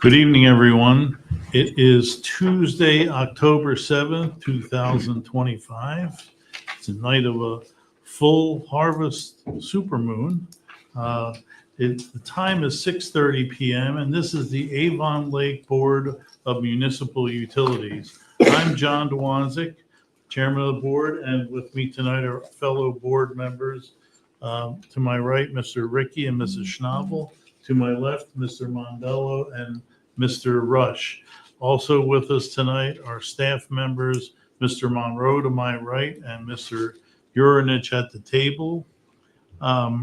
Good evening, everyone. It is Tuesday, October 7th, 2025. It's a night of a full harvest supermoon. The time is 6:30 p.m. and this is the Avon Lake Board of Municipal Utilities. I'm John Dwanzik, Chairman of the board, and with me tonight are fellow board members. To my right, Mr. Ricky and Mrs. Schnabel. To my left, Mr. Mondello and Mr. Rush. Also with us tonight are staff members, Mr. Monroe to my right and Mr. Urinich at the table. Also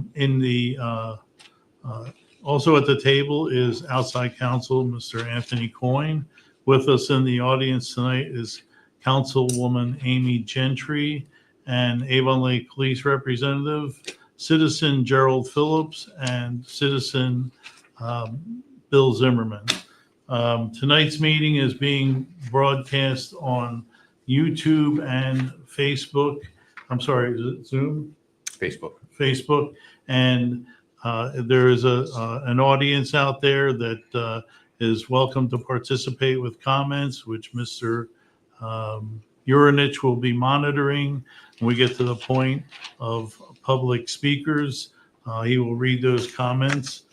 at the table is outside counsel, Mr. Anthony Coyne. With us in the audience tonight is Councilwoman Amy Gentry and Avon Lake Police Representative, Citizen Gerald Phillips, and Citizen Bill Zimmerman. Tonight's meeting is being broadcast on YouTube and Facebook. I'm sorry, is it Zoom? Facebook. And there is an audience out there that is welcome to participate with comments, which Mr. Urinich will be monitoring. When we get to the point of public speakers, he will read those comments.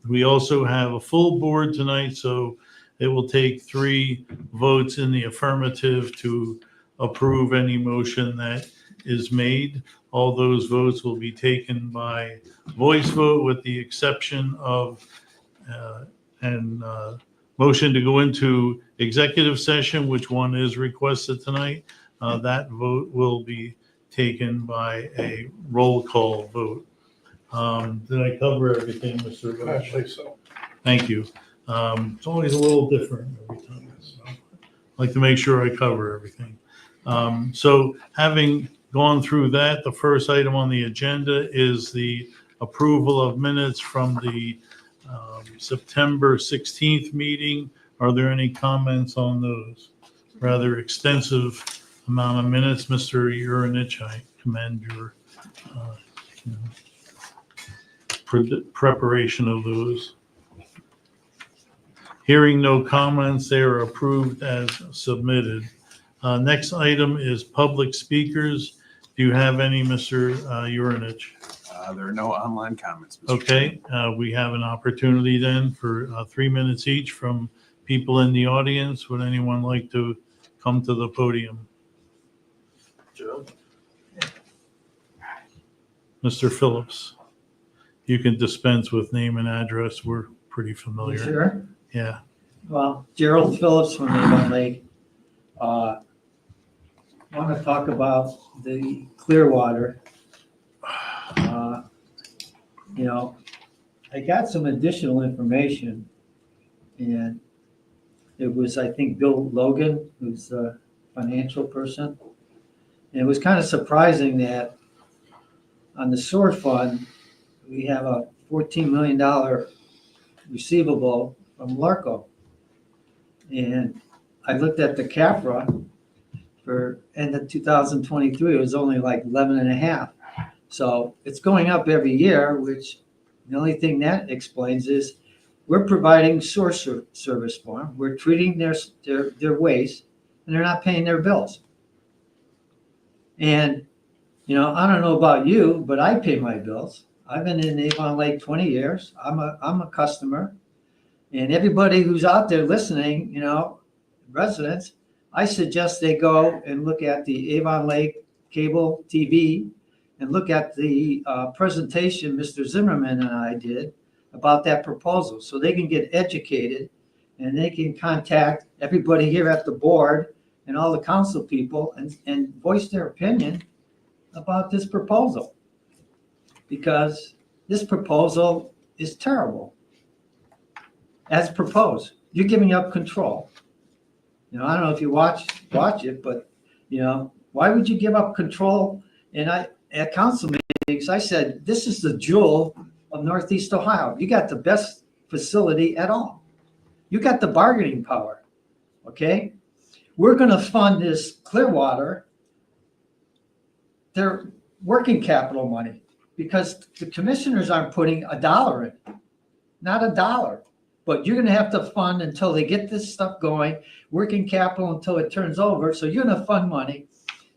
We also have a full board tonight, so it will take 3 votes in the affirmative to approve any motion that is made. All those votes will be taken by voice vote with the exception of motion to go into executive session, which one is requested tonight. That vote will be taken by a roll call vote. Did I cover everything, Mr. Rush? I believe so. Thank you. It's always a little different every time. So I like to make sure I cover everything. So having gone through that, the first item on the agenda is the approval of minutes from the September 16th meeting. Are there any comments on those? Rather extensive amount of minutes. Mr. Urinich, I commend your preparation of those. Hearing no comments, they are approved as submitted. Next item is public speakers. Do you have any, Mr. Urinich? There are no online comments, Mr. Okay, we have an opportunity then for 3 minutes each from people in the audience. Would anyone like to come to the podium? Joe? Mr. Phillips, you can dispense with name and address. We're pretty familiar. Sure. Yeah. Well, Gerald Phillips from Avon Lake. Want to talk about the Clearwater. I got some additional information, and it was, I think, Bill Logan, who's a financial person. And it was kind of surprising that on the sewer fund, we have a $14 million receivable from Larco. And I looked at the CAFRA for end of 2023, it was only like 11 and a half. So it's going up every year, which the only thing that explains is we're providing sewer service for them. We're treating their waste, and they're not paying their bills. And, I don't know about you, but I pay my bills. I've been in Avon Lake 20 years. I'm a customer. And everybody who's out there listening, residents, I suggest they go and look at the Avon Lake cable TV and look at the presentation Mr. Zimmerman and I did about that proposal, so they can get educated and they can contact everybody here at the board and all the council people and voice their opinion about this proposal, because this proposal is terrible. As proposed, you're giving up control. I don't know if you watch it, but why would you give up control? And at council meetings, I said, this is the jewel of Northeast Ohio. You got the best facility at all. You got the bargaining power. Okay, we're going to fund this Clearwater, their working capital money. because the commissioners aren't putting $1 in, not $1. But you're gonna have to fund until they get this stuff going, working capital until it turns over. So you're gonna fund money,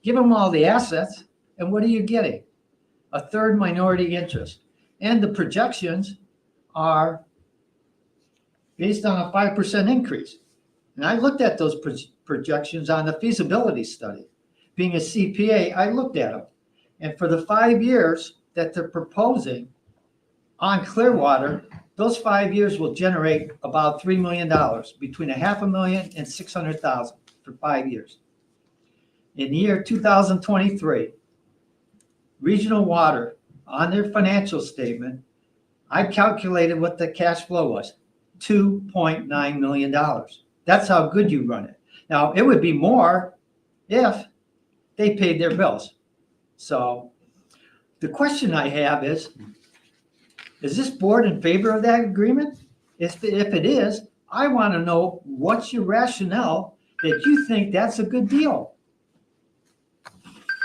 give them all the assets, and what are you getting? A third minority interest. And the projections are based on a 5% increase. And I looked at those projections on the feasibility study. Being a CPA, I looked at them. And for the 5 years that they're proposing on Clearwater, those 5 years will generate about $3 million, between $500,000 and $600,000 for 5 years. In the year 2023, Regional Water, on their financial statement, I calculated what the cash flow was, $2.9 million. That's how good you run it. Now, it would be more if they paid their bills. So the question I have is this board in favor of that agreement? If it is, I want to know what's your rationale that you think that's a good deal.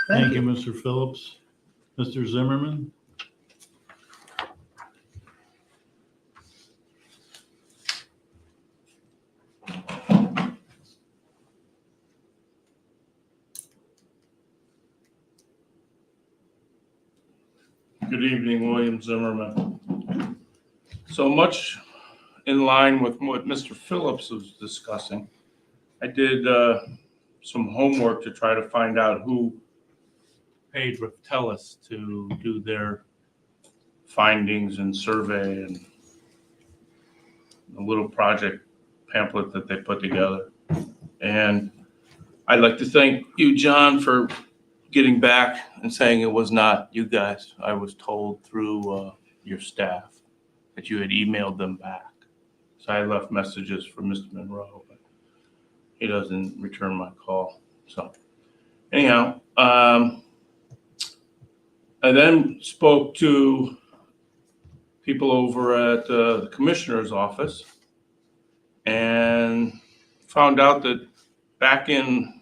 Thank you, Mr. Phillips. Mr. Zimmerman? Good evening, William Zimmerman. So much in line with what Mr. Phillips was discussing, I did some homework to try to find out who paid Tellus to do their findings and survey and a little project pamphlet that they put together. And I'd like to thank you, John, for getting back and saying it was not you guys. I was told through your staff that you had emailed them back. So I left messages for Mr. Monroe, but he doesn't return my call. So anyhow, I then spoke to people over at the commissioner's office and found out that back in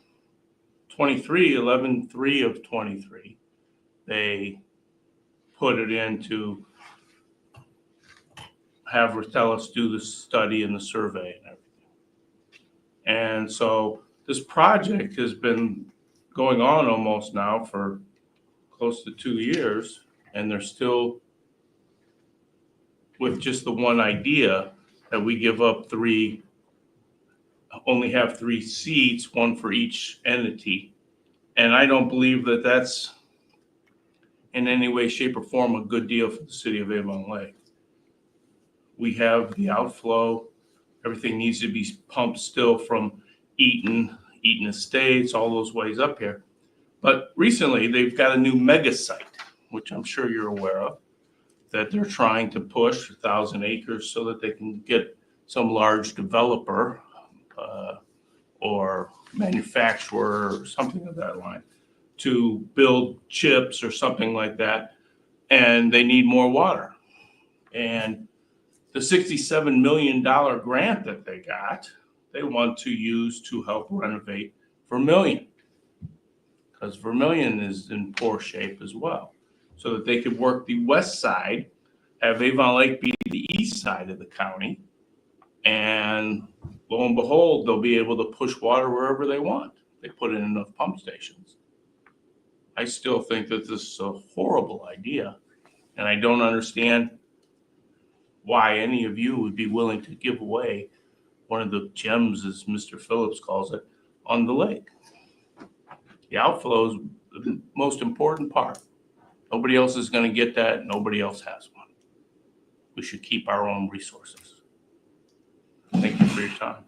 11/3 of 23, they put it in to have Tellus do the study and the survey and everything. And so this project has been going on almost now for close to 2 years, and they're still with just the one idea that we give up only have 3 seats, one for each entity. And I don't believe that that's in any way, shape, or form a good deal for the city of Avon Lake. We have the outflow. Everything needs to be pumped still from Eaton Estates, all those ways up here. But recently, they've got a new mega site, which I'm sure you're aware of, that they're trying to push 1,000 acres so that they can get some large developer or manufacturer or something of that line to build chips or something like that. And they need more water. And the $67 million grant that they got, they want to use to help renovate Vermilion, because Vermilion is in poor shape as well, so that they could work the west side, have Avon Lake be the east side of the county, and lo and behold, they'll be able to push water wherever they want. They put in enough pump stations. I still think that this is a horrible idea, and I don't understand why any of you would be willing to give away one of the gems, as Mr. Phillips calls it, on the lake. The outflow is the most important part. Nobody else is going to get that. Nobody else has one. We should keep our own resources. Thank you for your time.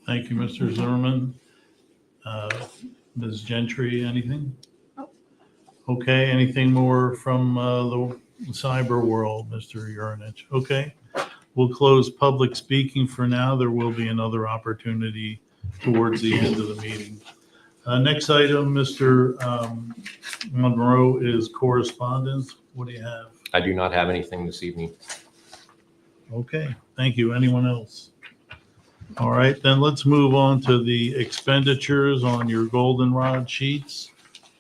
Thank you, Mr. Zimmerman. Ms. Gentry, anything? Okay, anything more from the cyber world, Mr. Urinich? Okay, we'll close public speaking for now. There will be another opportunity towards the end of the meeting. Next item, Mr. Monroe, is correspondence. What do you have? I do not have anything this evening. Okay, thank you. Anyone else? All right, then let's move on to the expenditures on your goldenrod sheets.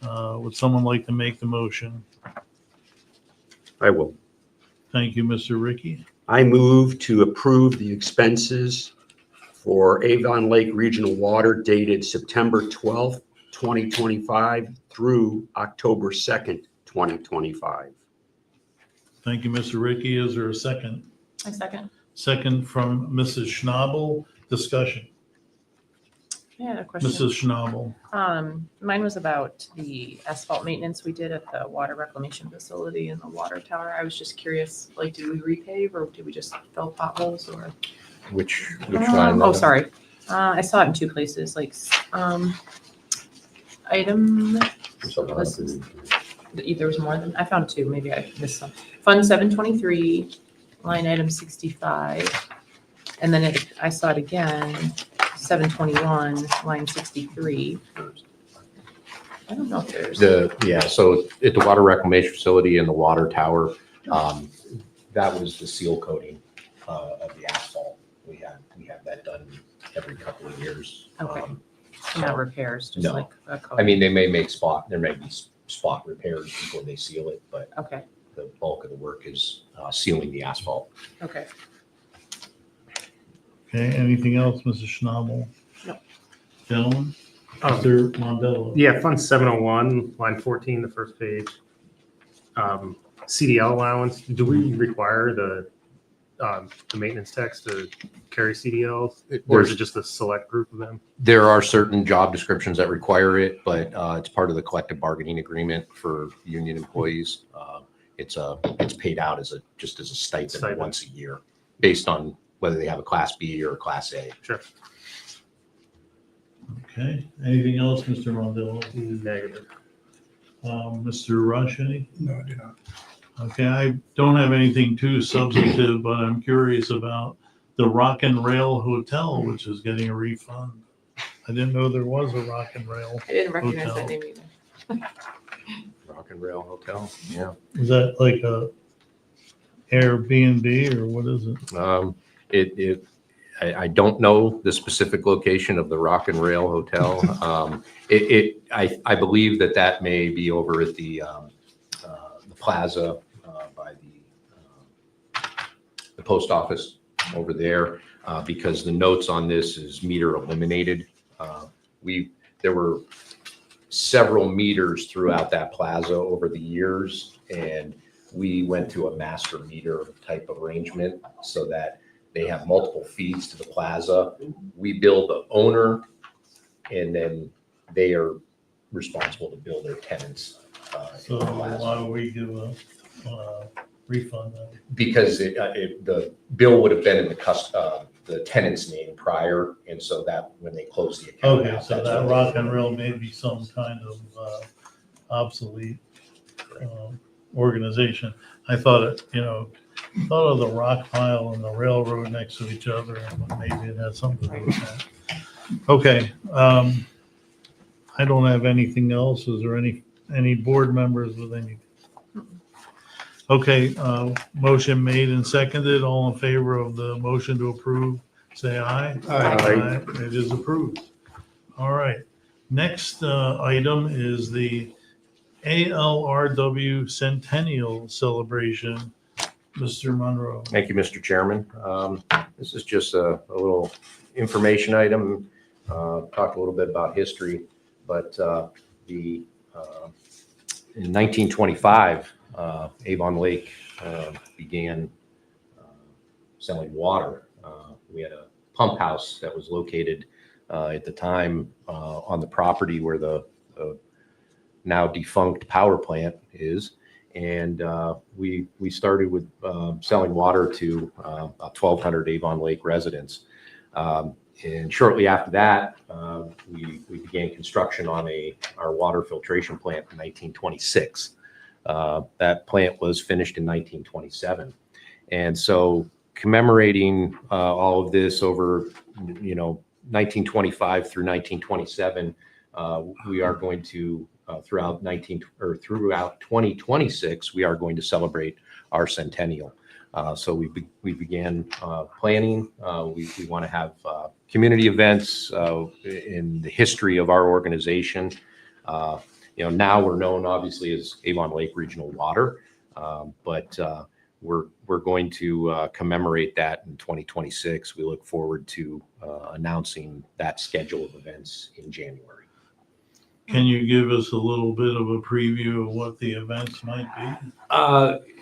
Would someone like to make the motion? I will. Thank you, Mr. Ricky. I move to approve the expenses for Avon Lake Regional Water dated September 12th, 2025 through October 2nd, 2025. Thank you, Mr. Ricky. Is there a second? A second. Second from Mrs. Schnabel. Discussion. I had a question. Mrs. Schnabel. Mine was about the asphalt maintenance we did at the water reclamation facility and the water tower. I was just curious, like, did we repave or did we just fill potholes or? Which one? Oh, sorry. I saw it in two places, like, item, there was more than, I found two, maybe I missed some. Fund 723, line item 65. And then I saw it again, 721, line 63. I don't know if there's. So at the water reclamation facility and the water tower, that was the seal coating of the asphalt. We have that done every couple of years. Okay. Not repairs, just No. like a coat. I mean, there may be spot repairs before they seal it, but Okay, the bulk of the work is sealing the asphalt. okay. Okay, anything else, Mrs. Schnabel? No. Gentlemen? Oh. Mr. Mondello? Yeah, Fund 701, line 14, the first page. CDL allowance, do we require the maintenance techs to carry CDLs? Or is it just a select group of them? There are certain job descriptions that require it, but it's part of the collective bargaining agreement for union employees. It's paid out just as a stipend once a year, based on whether they have a Class B or a Class A. Sure. Okay, anything else, Mr. Mondello? Negative. Mr. Rush, any? No, I do not. Okay, I don't have anything too substantive, but I'm curious about the Rock and Rail Hotel, which is getting a refund. I didn't know there was a Rock and Rail. I didn't recognize Hotel. that name either. Rock and Rail Hotel, yeah. Is that like a Airbnb or what is it? I don't know the specific location of the Rock and Rail Hotel. I believe that may be over at the plaza by the post office over there, because the notes on this is meter eliminated. There were several meters throughout that plaza over the years, and we went to a master meter type arrangement so that they have multiple feeds to the plaza. We bill the owner, and then they are responsible to bill their tenants. So why would we give a refund then? Because the bill would have been in the tenant's name prior, and so that when they close the account. Okay, out, so that's that when Rock they- and Rail may be some kind of obsolete organization. I thought thought of the rock pile and the railroad next to each other, and maybe it had something to do with that. Okay, I don't have anything else. Is there any board members with anything? Okay, motion made and seconded. All in favor of the motion to approve, say aye. Aye. It is approved. All right. Next item is the ALRW Centennial Celebration. Mr. Monroe. Thank you, Mr. Chairman. This is just a little information item. Talk a little bit about history, but in 1925, Avon Lake began selling water. We had a pump house that was located at the time on the property where the now defunct power plant is. And we started with selling water to about 1,200 Avon Lake residents. And shortly after that, we began construction on our water filtration plant in 1926. That plant was finished in 1927. And so commemorating all of this over, 1925 through 1927, we are going to throughout 2026, we are going to celebrate our centennial. So we began planning. We want to have community events in the history of our organization. Now we're known obviously as Avon Lake Regional Water, But we're going to commemorate that in 2026. We look forward to announcing that schedule of events in January. Can you give us a little bit of a preview of what the events might be?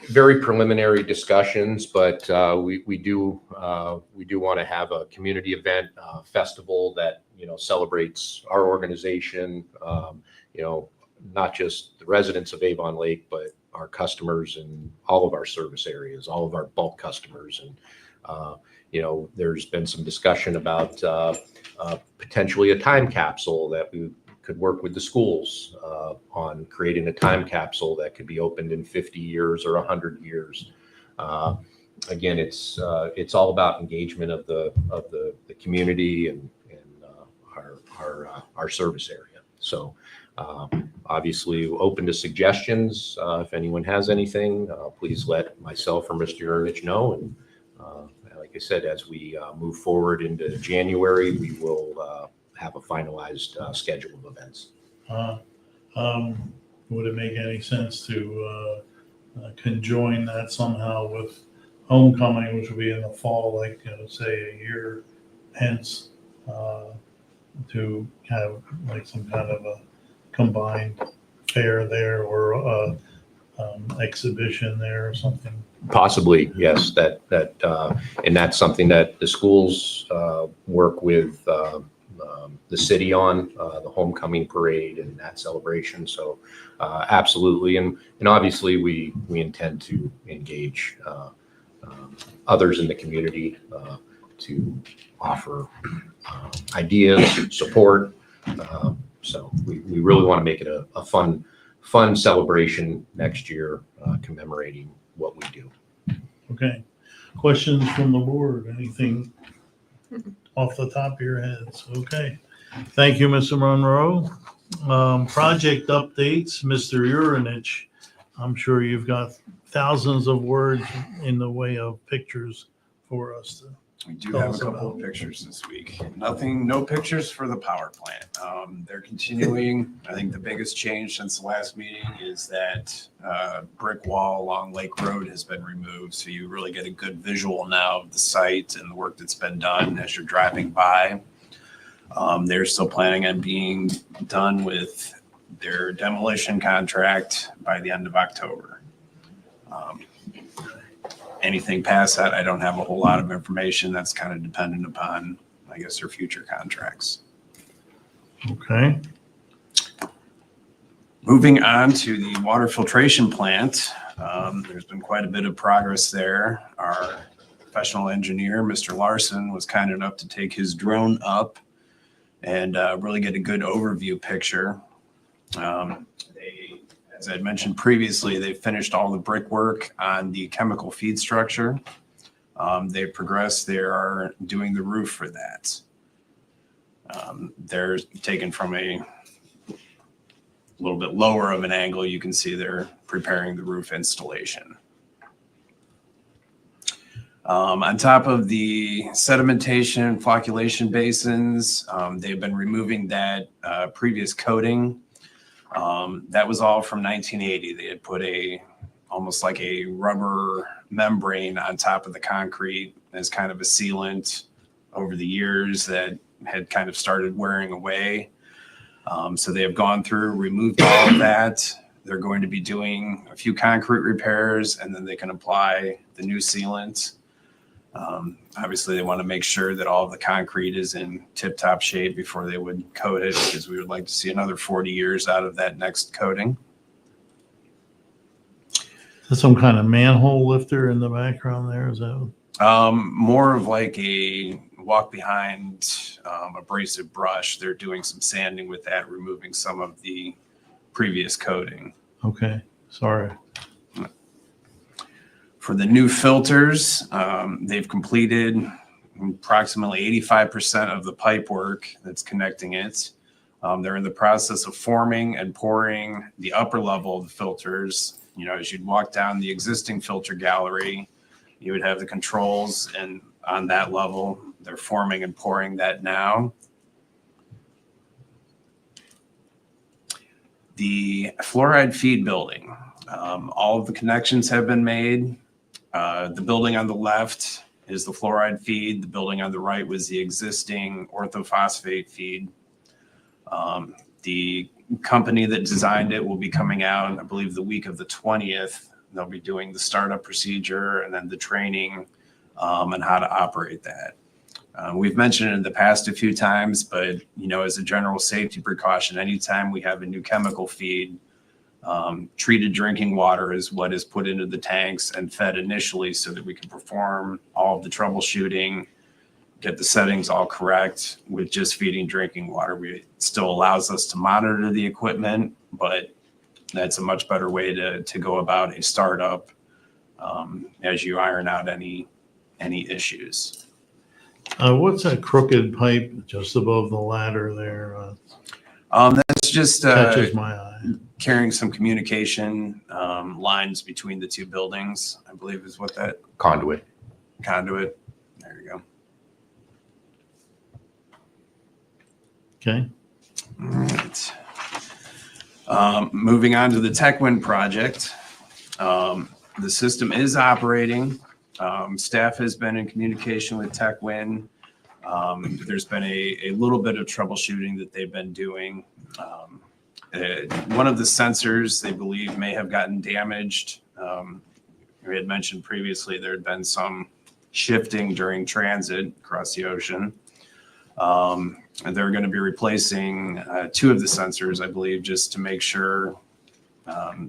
Very preliminary discussions, but we do want to have a community event festival that celebrates our organization. Not just the residents of Avon Lake, but our customers and all of our service areas, all of our bulk customers, and there's been some discussion about potentially a time capsule that we could work with the schools on creating a time capsule that could be opened in 50 years or 100 years. Again, it's all about engagement of the community and our service area. So obviously open to suggestions. If anyone has anything, please let myself or Mr. Urnich know. And like I said, as we move forward into January, we will have a finalized schedule of events. Would it make any sense to conjoin that somehow with homecoming, which will be in the fall, like say a year hence, to have like some kind of a combined fair there or exhibition there or something? Possibly, yes. And that's something that the schools work with the city on, the homecoming parade and that celebration. So absolutely. And obviously we intend to engage others in the community to offer ideas, support. So we really want to make it a fun celebration next year, commemorating what we do. Okay. Questions from the board? Anything off the top of your heads? Okay. Thank you, Mr. Monroe. Project updates, Mr. Urnich. I'm sure you've got thousands of words in the way of pictures for us. We do have a couple of pictures this week. No pictures for the power plant. They're continuing. I think the biggest change since the last meeting is that brick wall along Lake Road has been removed. So you really get a good visual now of the site and the work that's been done as you're driving by. They're still planning on being done with their demolition contract by the end of October. Anything past that, I don't have a whole lot of information. That's kind of dependent upon, I guess, their future contracts. Okay. Moving on to the water filtration plant, there's been quite a bit of progress there. Our professional engineer, Mr. Larson, was kind enough to take his drone up and really get a good overview picture. As I mentioned previously, they finished all the brickwork on the chemical feed structure. They've progressed. They are doing the roof for that. They're taken from a little bit lower of an angle. You can see they're preparing the roof installation. On top of the sedimentation, flocculation basins, they've been removing that previous coating. That was all from 1980. They had put almost like a rubber membrane on top of the concrete as kind of a sealant over the years that had kind of started wearing away. So they have gone through, removed all of that. They're going to be doing a few concrete repairs, and then they can apply the new sealant. Obviously, they want to make sure that all of the concrete is in tip-top shape before they would coat it, because we would like to see another 40 years out of that next coating. Is that some kind of manhole lifter in the background there? Is that? More of like a walk behind abrasive brush. They're doing some sanding with that, removing some of the previous coating. Okay. Sorry. For the new filters, they've completed approximately 85% of the pipe work that's connecting it. They're in the process of forming and pouring the upper level of the filters. As you'd walk down the existing filter gallery, you would have the controls, and on that level, they're forming and pouring that now. The fluoride feed building. All of the connections have been made. The building on the left is the fluoride feed. The building on the right was the existing orthophosphate feed. The company that designed it will be coming out, I believe, the week of the 20th. They'll be doing the startup procedure and then the training on how to operate that. We've mentioned it in the past a few times, but as a general safety precaution, anytime we have a new chemical feed, treated drinking water is what is put into the tanks and fed initially so that we can perform all of the troubleshooting, get the settings all correct with just feeding drinking water. It still allows us to monitor the equipment, but that's a much better way to go about a startup as you iron out any issues. What's that crooked pipe just above the ladder there? That's just Catches my eye. carrying some communication lines between the two buildings, I believe is what that Conduit. conduit. There you go. Okay. All right. Moving on to the TechWin project. The system is operating. Staff has been in communication with TechWin. There's been a little bit of troubleshooting that they've been doing. One of the sensors they believe may have gotten damaged. We had mentioned previously there had been some shifting during transit across the ocean. And they're going to be replacing two of the sensors, I believe, just to make sure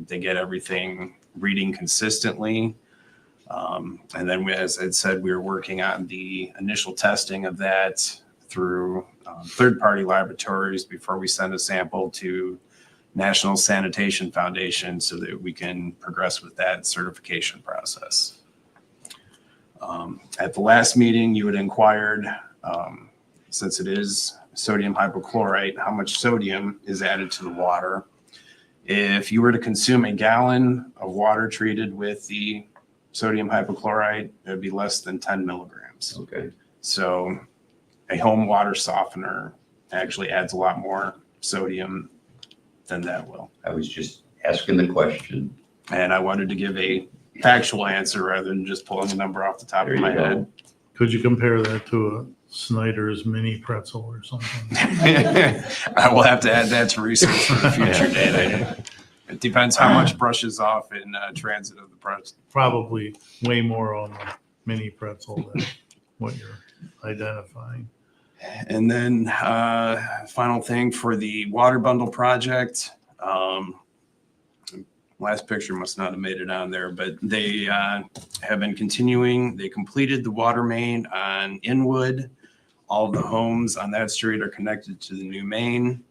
they get everything reading consistently. And then, as I said, we were working on the initial testing of that through third-party laboratories before we send a sample to National Sanitation Foundation so that we can progress with that certification process. At the last meeting, you had inquired, since it is sodium hypochlorite, how much sodium is added to the water. If you were to consume a gallon of water treated with the sodium hypochlorite, it would be less than 10 milligrams. Okay. So a home water softener actually adds a lot more sodium than that will. I was just asking the question. And I wanted to give a factual answer rather than just pulling a number off the top There of my you go. head. Could you compare that to a Snyder's mini pretzel or something? I will have to add that to research for the future data. It depends how much brushes off in transit of the pretzel. Probably way more on the mini pretzel than what you're identifying. And then final thing for the water bundle project. Last picture must not have made it on there, but they have been continuing. They completed the water main on Inwood. All of the homes on that street are connected to the new main.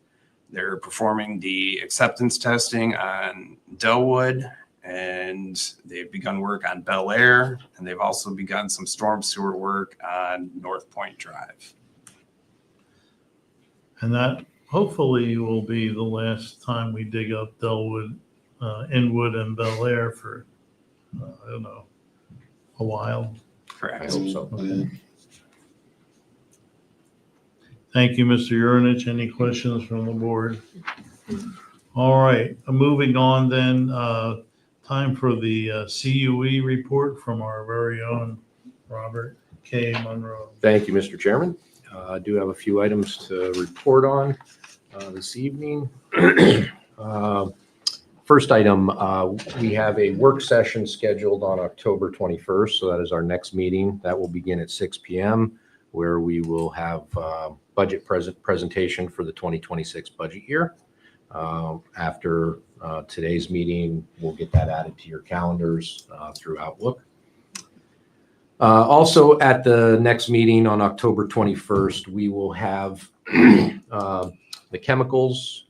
They're performing the acceptance testing on Delwood, and they've begun work on Bel Air, and they've also begun some storm sewer work on North Point Drive. And that hopefully will be the last time we dig up Delwood, Inwood and Bel Air for, I don't know, a while. I Correct. hope so. Okay. Thank you, Mr. Urnich. Any questions from the board? All right, moving on then, time for the CUE report from our very own Robert K. Monroe. Thank you, Mr. Chairman. I do have a few items to report on this evening. First item, we have a work session scheduled on October 21st, so that is our next meeting. That will begin at 6 p.m., where we will have budget presentation for the 2026 budget year. After today's meeting, we'll get that added to your calendars through Outlook. Also, at the next meeting on October 21st, we will have the chemicals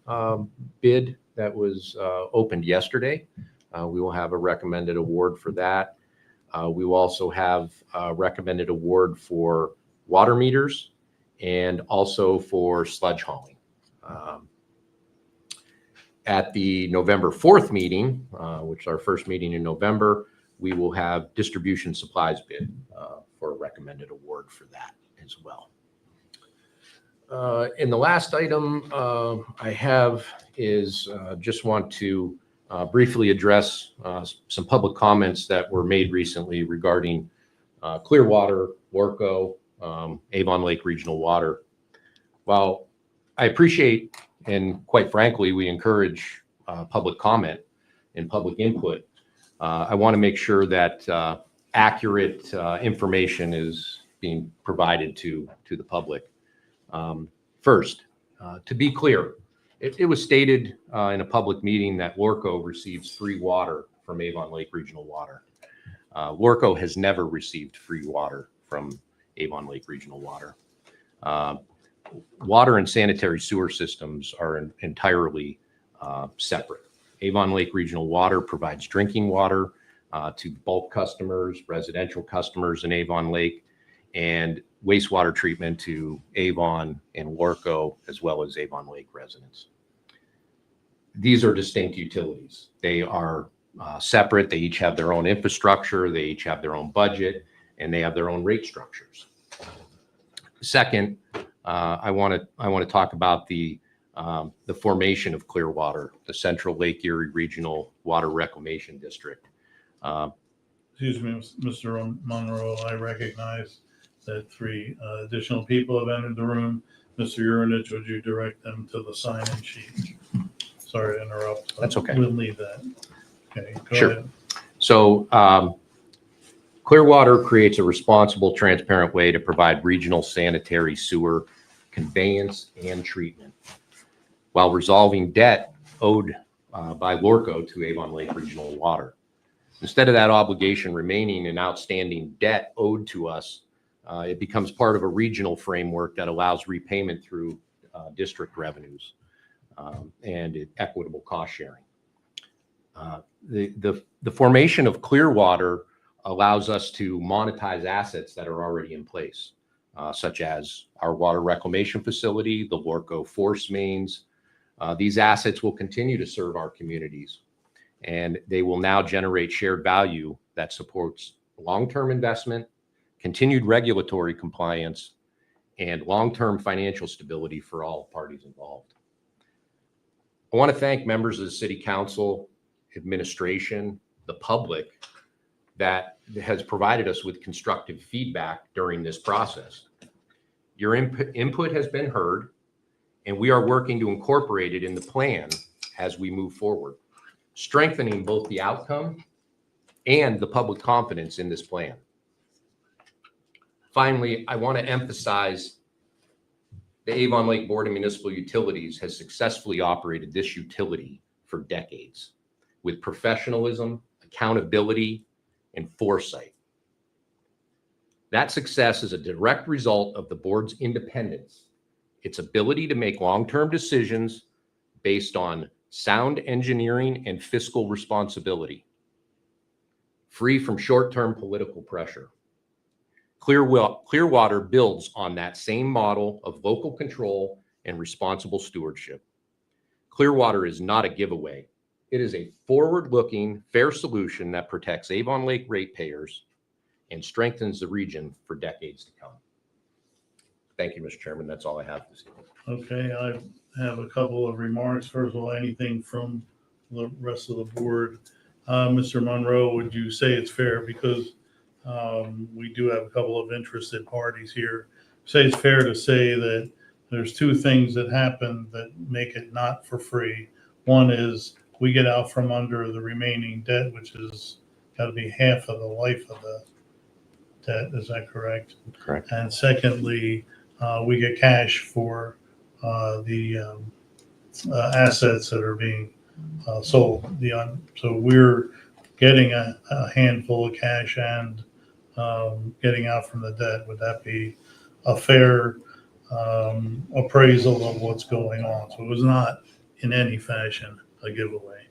bid that was opened yesterday. We will have a recommended award for that. We will also have a recommended award for water meters and also for sludge hauling. At the November 4th meeting, which is our first meeting in November, we will have distribution supplies bid for a recommended award for that as well. And the last item I have is just want to briefly address some public comments that were made recently regarding Clearwater, Warco, Avon Lake Regional Water. While I appreciate, and quite frankly, we encourage public comment and public input, I want to make sure that accurate information is being provided to the public. First, to be clear, it was stated in a public meeting that Warco receives free water from Avon Lake Regional Water. Warco has never received free water from Avon Lake Regional Water. Water and sanitary sewer systems are entirely separate. Avon Lake Regional Water provides drinking water to bulk customers, residential customers in Avon Lake, and wastewater treatment to Avon and Warco, as well as Avon Lake residents. These are distinct utilities. They are separate. They each have their own infrastructure. They each have their own budget, and they have their own rate structures. Second, I want to talk about the formation of Clearwater, the Central Lake Erie Regional Water Reclamation District. Excuse me, Mr. Monroe, I recognize that 3 additional people have entered the room. Mr. Urinich, would you direct them to the sign-in sheet? Sorry to interrupt. That's okay. We'll leave that. Okay, go Sure. ahead. So Clearwater creates a responsible, transparent way to provide regional sanitary sewer conveyance and treatment while resolving debt owed by Warco to Avon Lake Regional Water. Instead of that obligation remaining an outstanding debt owed to us, it becomes part of a regional framework that allows repayment through district revenues and equitable cost sharing. The formation of Clearwater allows us to monetize assets that are already in place, such as our water reclamation facility, the Warco force mains. These assets will continue to serve our communities, and they will now generate shared value that supports long-term investment, continued regulatory compliance, and long-term financial stability for all parties involved. I want to thank members of the City Council, administration, the public that has provided us with constructive feedback during this process. Your input has been heard, and we are working to incorporate it in the plan as we move forward, strengthening both the outcome and the public confidence in this plan. Finally, I want to emphasize the Avon Lake Board of Municipal Utilities has successfully operated this utility for decades with professionalism, accountability, and foresight. That success is a direct result of the board's independence, its ability to make long-term decisions based on sound engineering and fiscal responsibility, free from short-term political pressure. Clearwater builds on that same model of local control and responsible stewardship. Clearwater is not a giveaway. It is a forward-looking, fair solution that protects Avon Lake ratepayers and strengthens the region for decades to come. Thank you, Mr. Chairman. That's all I have this evening. Okay, I have a couple of remarks. First of all, anything from the rest of the board? Mr. Monroe, would you say it's fair, because we do have a couple of interested parties here, say it's fair to say that there's 2 things that happen that make it not for free. One is we get out from under the remaining debt, which is got to be half of the life of the debt. Is that correct? Correct. And secondly, we get cash for the assets that are being sold. So we're getting a handful of cash and getting out from the debt. Would that be a fair appraisal of what's going on? So it was not in any fashion a giveaway.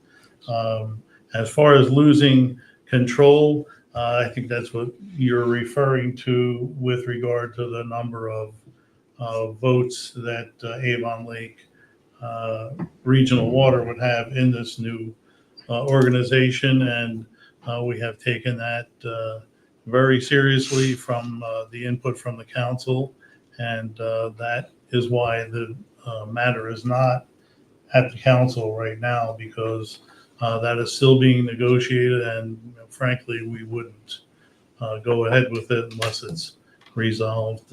As far as losing control, I think that's what you're referring to with regard to the number of votes that Avon Lake Regional Water would have in this new organization. And we have taken that very seriously from the input from the council. And that is why the matter is not at the council right now, because That is still being negotiated, and frankly, we wouldn't go ahead with it unless it's resolved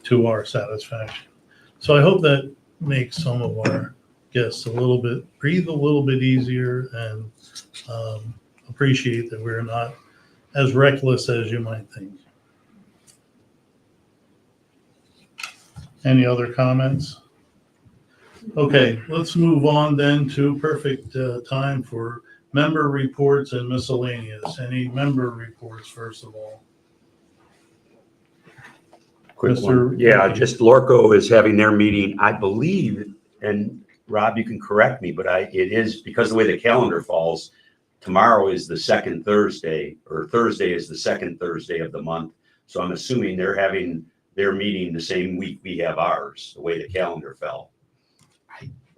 to our satisfaction. So I hope that makes some of our guests breathe a little bit easier and appreciate that we're not as reckless as you might think. Any other comments? Okay, let's move on then to perfect time for member reports and miscellaneous. Any member reports, first of all? Quick Mr. one. Yeah, Ricky. just Lorco is having their meeting, I believe, and Rob, you can correct me, but it is because of the way the calendar falls. Tomorrow is the second Thursday, or Thursday is the second Thursday of the month. So I'm assuming they're having their meeting the same week we have ours, the way the calendar fell.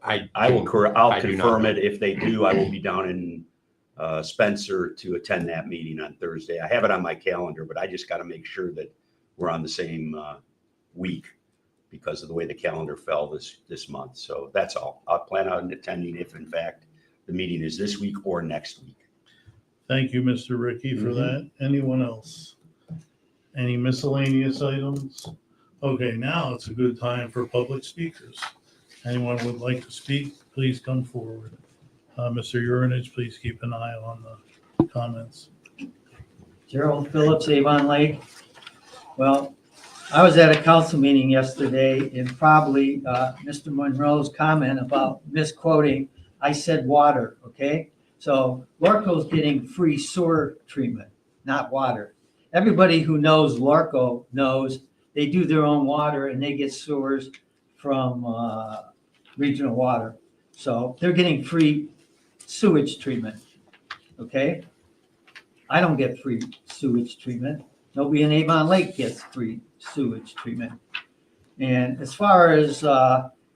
I'll I do not confirm know. it. If they do, I will be down in Spencer to attend that meeting on Thursday. I have it on my calendar, but I just got to make sure that we're on the same week because of the way the calendar fell this month. So that's all. I'll plan on attending if in fact the meeting is this week or next week. Thank you, Mr. Ricky, for that. Anyone else? Any miscellaneous items? Okay, now it's a good time for public speakers. Anyone would like to speak, please come forward. Mr. Urinich, please keep an eye on the comments. Gerald Phillips, Avon Lake. Well, I was at a council meeting yesterday, and probably Mr. Monroe's comment about misquoting, I said water, okay? So Lorco's getting free sewer treatment, not water. Everybody who knows Lorco knows they do their own water and they get sewers from regional water. So they're getting free sewage treatment, okay? I don't get free sewage treatment. Nobody in Avon Lake gets free sewage treatment. And as far as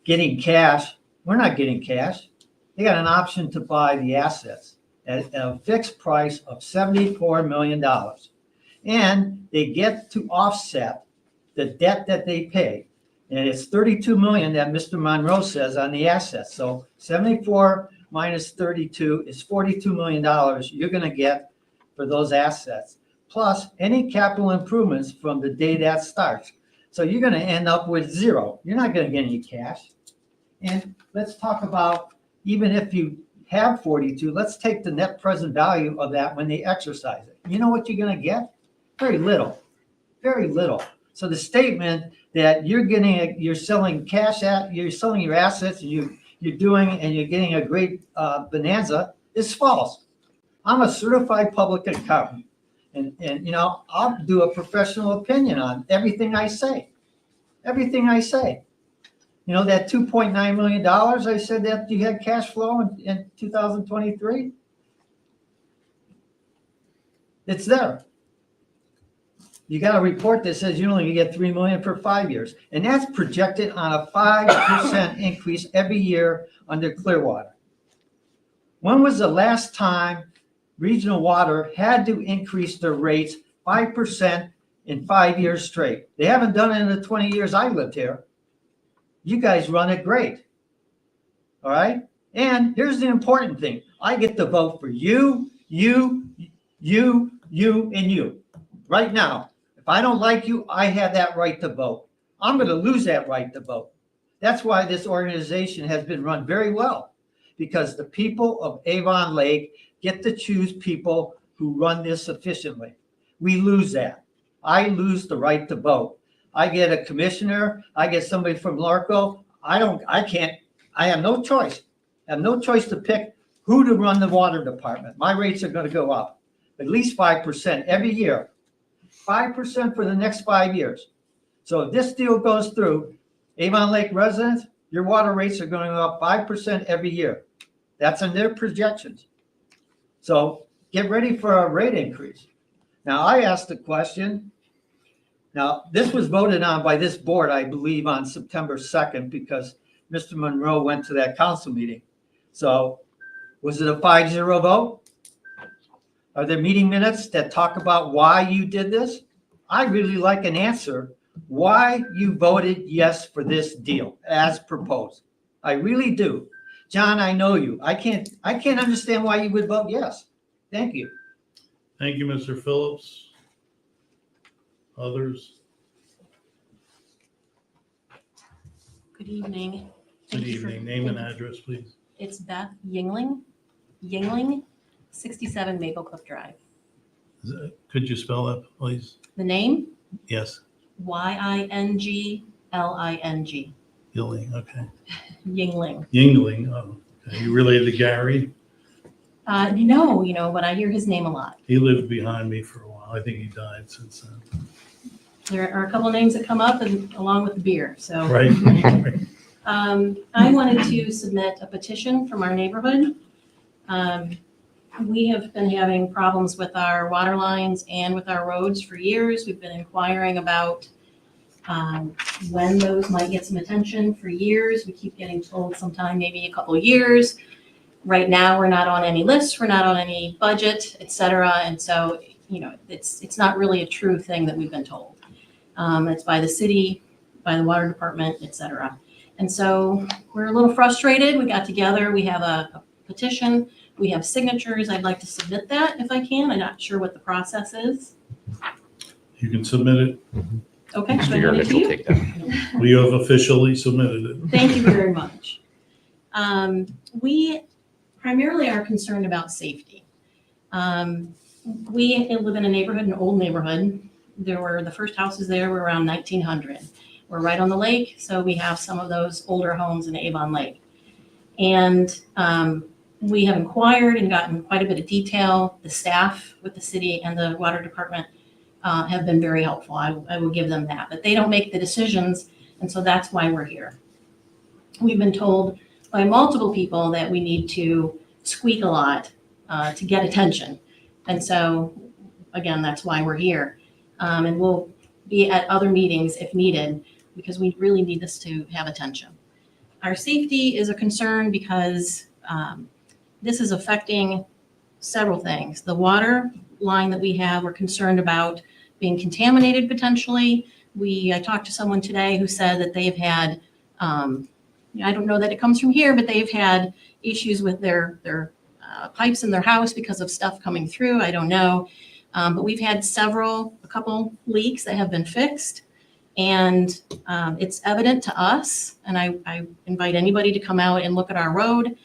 getting cash, we're not getting cash. They got an option to buy the assets at a fixed price of $74 million. And they get to offset the debt that they pay. And it's 32 million that Mr. Monroe says on the assets. So 74 minus 32 is $42 million you're going to get for those assets, plus any capital improvements from the day that starts. So you're going to end up with zero. You're not going to get any cash. And let's talk about, even if you have 42, let's take the net present value of that when they exercise it. You know what you're going to get? Very little, very little. So the statement that you're selling you're selling your assets and you're getting a great bonanza is false. I'm a certified public accountant, and I'll do a professional opinion on everything I say. Everything I say. That $2.9 million I said that you had cash flow in 2023. It's there. You got a report that says you only get $3 million for 5 years, and that's projected on a 5% increase every year under Clearwater. When was the last time Regional Water had to increase their rates 5% in 5 years straight? They haven't done it in the 20 years I lived here. You guys run it great. All right? And here's the important thing. I get to vote for you, and you. Right now. If I don't like you, I have that right to vote. I'm going to lose that right to vote. That's why this organization has been run very well, because the people of Avon Lake get to choose people who run this efficiently. We lose that. I lose the right to vote. I get a commissioner. I get somebody from Lorco. I have no choice. I have no choice to pick who to run the water department. My rates are going to go up at least 5% every year. 5% for the next 5 years. So if this deal goes through, Avon Lake residents, your water rates are going to go up 5% every year. That's in their projections. So get ready for a rate increase. Now, I asked the question. Now, this was voted on by this board, I believe, on September 2nd, because Mr. Monroe went to that council meeting. So was it a 5-0 vote? Are there meeting minutes that talk about why you did this? I really like an answer why you voted yes for this deal as proposed. I really do. John, I know you. I can't understand why you would vote yes. Thank you. Thank you, Mr. Phillips. Others? Good evening. Good Thank you for- evening. Name and address, please. It's Beth Yingling, 67 Maple Cliff Drive. Could you spell that, please? The name, Yes, Yingling, Yingling, okay. Yingling. Yingling, oh, okay. You related to Gary? No, but I hear his name a lot. He lived behind me for a while. I think he died since then. There are a couple of names that come up and along with the beer, so. Right? I wanted to submit a petition from our neighborhood. We have been having problems with our water lines and with our roads for years. We've been inquiring about when those might get some attention for years. We keep getting told sometime, maybe a couple of years. Right now, we're not on any lists, we're not on any budget, et cetera. And so, it's not really a true thing that we've been told. It's by the city, by the water department, et cetera. And so we're a little frustrated. We got together, we have a petition, we have signatures. I'd like to submit that if I can. I'm not sure what the process is. You can submit it. Okay. should Mr. I hand it Yurnich to will you? take that. We have officially submitted it. Thank you very much. We primarily are concerned about safety. We live in a neighborhood, an old neighborhood. The first houses there were around 1900. We're right on the lake, so we have some of those older homes in Avon Lake. And we have inquired and gotten quite a bit of detail. The staff with the city and the water department have been very helpful. I will give them that, but they don't make the decisions, and so that's why we're here. We've been told by multiple people that we need to squeak a lot to get attention. And so, again, that's why we're here. And we'll be at other meetings if needed, because we really need this to have attention. Our safety is a concern because this is affecting several things. The water line that we have, we're concerned about being contaminated potentially. I talked to someone today who said that they've had, I don't know that it comes from here, but they've had issues with their pipes in their house because of stuff coming through. I don't know. But we've had a couple leaks that have been fixed. And it's evident to us, and I invite anybody to come out and look at our road,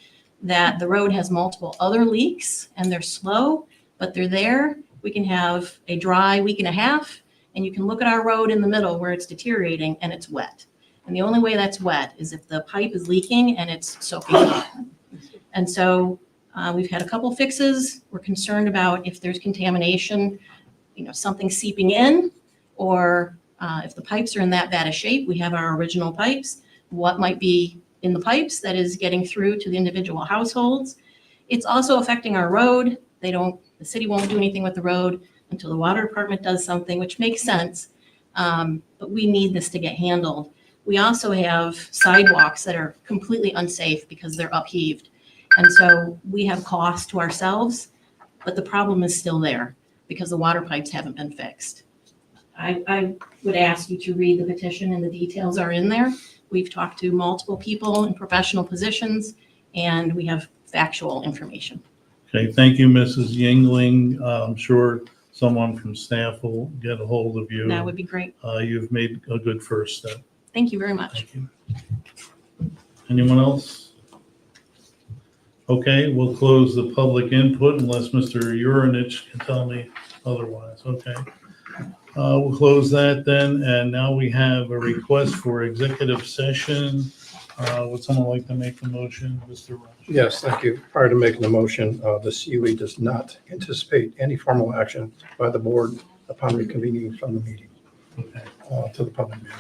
that the road has multiple other leaks and they're slow, but they're there. We can have a dry week and a half, and you can look at our road in the middle where it's deteriorating and it's wet. And the only way that's wet is if the pipe is leaking and it's soaking wet. And so we've had a couple fixes. We're concerned about if there's contamination, something seeping in, or if the pipes are in that bad a shape. We have our original pipes. What might be in the pipes that is getting through to the individual households? It's also affecting our road. The city won't do anything with the road until the water department does something, which makes sense. But we need this to get handled. We also have sidewalks that are completely unsafe because they're upheaved. And so we have cost to ourselves, but the problem is still there because the water pipes haven't been fixed. I would ask you to read the petition, and the details are in there. We've talked to multiple people in professional positions, and we have factual information. Okay, thank you, Mrs. Yingling. I'm sure someone from staff will get a hold of you. That would be great. You've made a good first step. Thank you very much. Thank you. Anyone else? Okay, we'll close the public input unless Mr. Urinich can tell me otherwise. Okay. We'll close that then, and now we have a request for executive session. Would someone like to make the motion, Mr. Rush? Yes, thank you. Prior to making the motion, the CUE does not anticipate any formal action by the board upon reconvening from the meeting Okay. to the public meeting.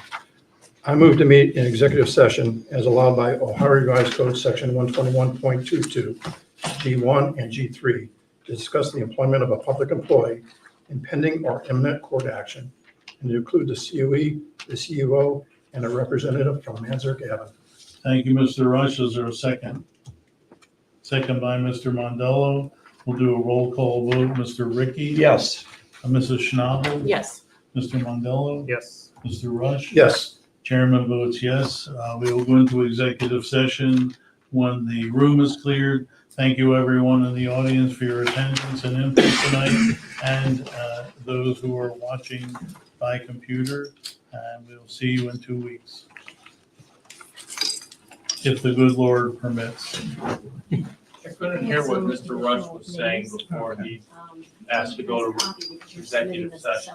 I move to meet in executive session as allowed by Ohio Revised Code Section 121.22, G1 and G3, to discuss the employment of a public employee in pending or imminent court action, and to include the CUE, the CUO, and a representative from Manzarek Avon. Thank you, Mr. Rush. Is there a second? Second by Mr. Mondello. We'll do a roll call vote. Mr. Ricky? Yes. Mrs. Schnabel? Yes. Mr. Mondello? Yes. Mr. Rush? Yes. Chairman votes yes. We will go into executive session when the room is cleared. Thank you, everyone in the audience, for your attendance and input tonight, and those who are watching by computer. And we'll see you in 2 weeks, if the good Lord permits. I couldn't hear what Mr. Rush was saying before he asked to go to executive session.